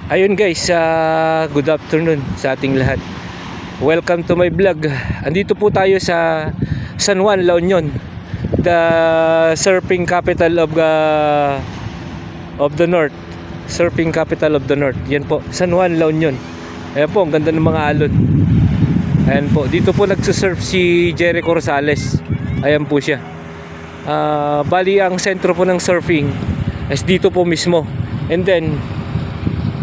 Ayun guys, good afternoon sa ating lahat. Welcome to my vlog. Andito po tayo sa San Juan, La Union, the surfing capital of the North. Surfing capital of the North. Yan po, San Juan, La Union. Ayan po, ang ganda ng mga alon. Ayan po, dito po nagsusurf si Jericho Rosales. Ayan po siya. Bali ang sentro po ng surfing is dito po mismo. And then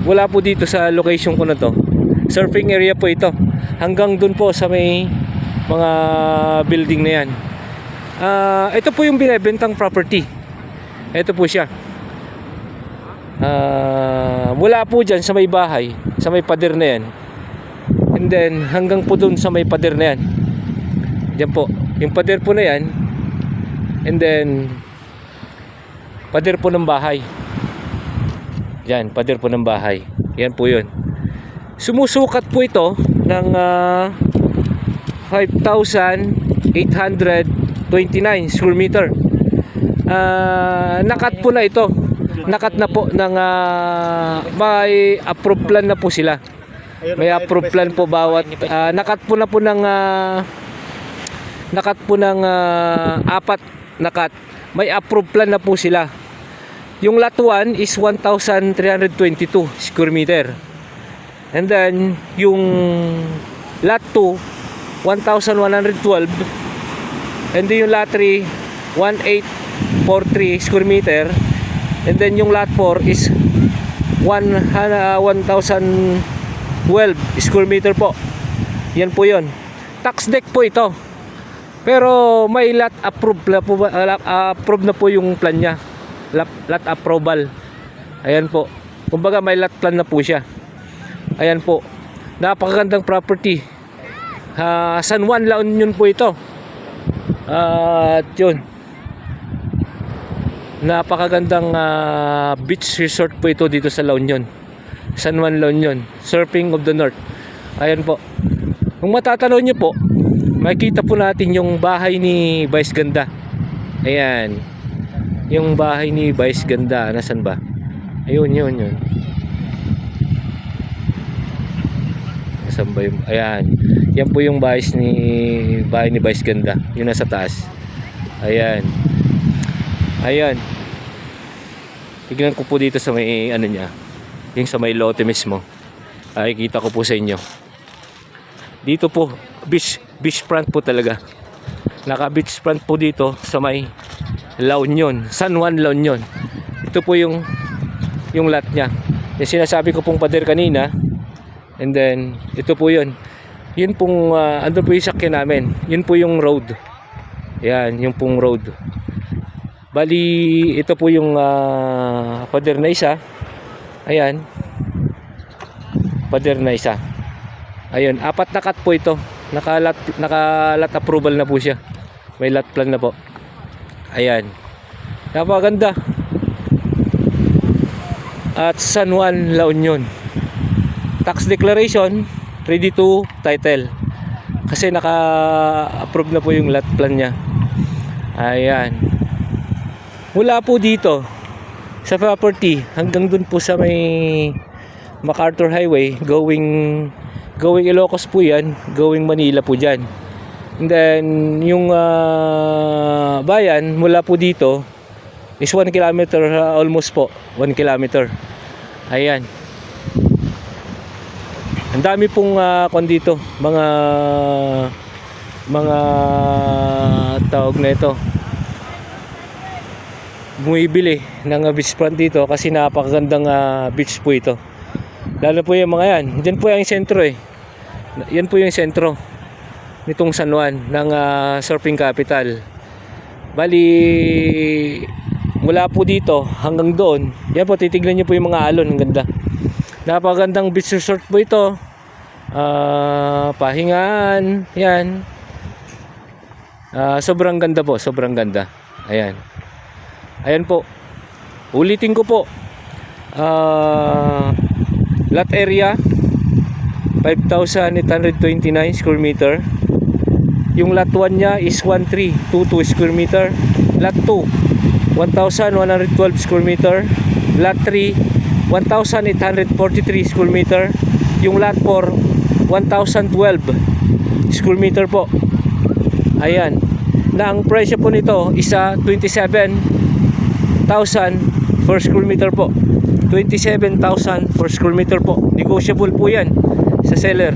wala po dito sa location ko na to. Surfing area po ito. Hanggang dun po sa may mga building na yan. Ito po yung binebentang property. Ito po siya. Mula po dyan sa may bahay, sa may pader na yan. And then hanggang po dun sa may pader na yan. Diyan po. Yung pader po na yan. And then pader po ng bahay. Yan, pader po ng bahay. Yan po yun. Sumusukat po ito ng 5,829 square meter. Nakat po na ito. Nakat na po ng may approved plan na po sila. May approved plan po bawat nakat po na po ng apat nakat. May approved plan na po sila. Yung lot 1 is 1,322 square meter. And then yung lot 2 1,112. And then yung lot 3 1,843 square meter. And then yung lot 4 is 1,012 square meter po. Yan po yun. Tax deck po ito. Pero may lot approved na po, approved na po yung plan niya. Lot approval. Ayan po. Kumbaga may lot plan na po siya. Ayan po. Napakagandang property. San Juan, La Union po ito. At yun. Napakagandang beach resort po ito dito sa La Union. San Juan, La Union. Surfing of the North. Ayan po. Kung matatanaw nyo po, makikita po natin yung bahay ni Vice Ganda. Ayan. Yung bahay ni Vice Ganda. Nasaan ba? Ayun, yun. Nasaan ba yung... Ayan. Yan po yung bahay ni Vice Ganda. Yung nasa taas. Ayan. Ayan. Tignan ko po dito sa may ano niya. Yung sa may lote mismo. Ay, kita ko po sa inyo. Dito po, beach front po talaga. Naka beach front po dito sa may La Union, San Juan, La Union. Ito po yung lot niya. Yung sinasabi ko pong pader kanina. And then ito po yun. Yun pong ando po yung sakyan namin. Yun po yung road. Yan, yung pong road. Bali ito po yung pader na isa. Ayan. Pader na isa. Ayun, 4 na cut po ito. Naka-lot approval na po siya. May lot plan na po. Ayan. Napakaganda. At San Juan, La Union. Tax declaration, ready to title. Kasi naka-approve na po yung lot plan niya. Ayan. Mula po dito sa property hanggang dun po sa may MacArthur Highway going Ilocos po yan, going Manila po dyan. And then yung bayan mula po dito is 1 kilometer, almost po 1 kilometer. Ayan. Ang dami pong dito mga tawag na ito, bumibili ng beach front dito kasi napakagandang beach po ito. Lalo po yung mga yan. Diyan po yung sentro eh. Yan po yung sentro nitong San Juan ng surfing capital. Bali mula po dito hanggang doon. Yan po, titignan nyo po yung mga alon. Ang ganda. Napakagandang beach resort po ito. Pahingaan. Yan. Sobrang ganda po. Sobrang ganda. Ayan. Ayan po. Ulitin ko po. Lot area 5,829 square meter. Yung lot 1 niya is 1,322 square meter. Lot 2 1,112 square meter. Lot 3 1,843 square meter. Yung lot 4, 1,012 square meter po. Ayan. Na ang presyo po nito isa 27,000 per square meter po. 27,000 per square meter po. Negotiable po yan sa seller.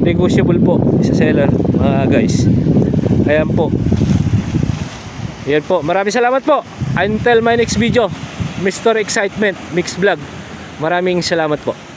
Negotiable po sa seller, mga guys. Ayan po. Ayan po. Maraming salamat po. Until my next video, Mr. Excitement Mix Vlog. Maraming salamat po.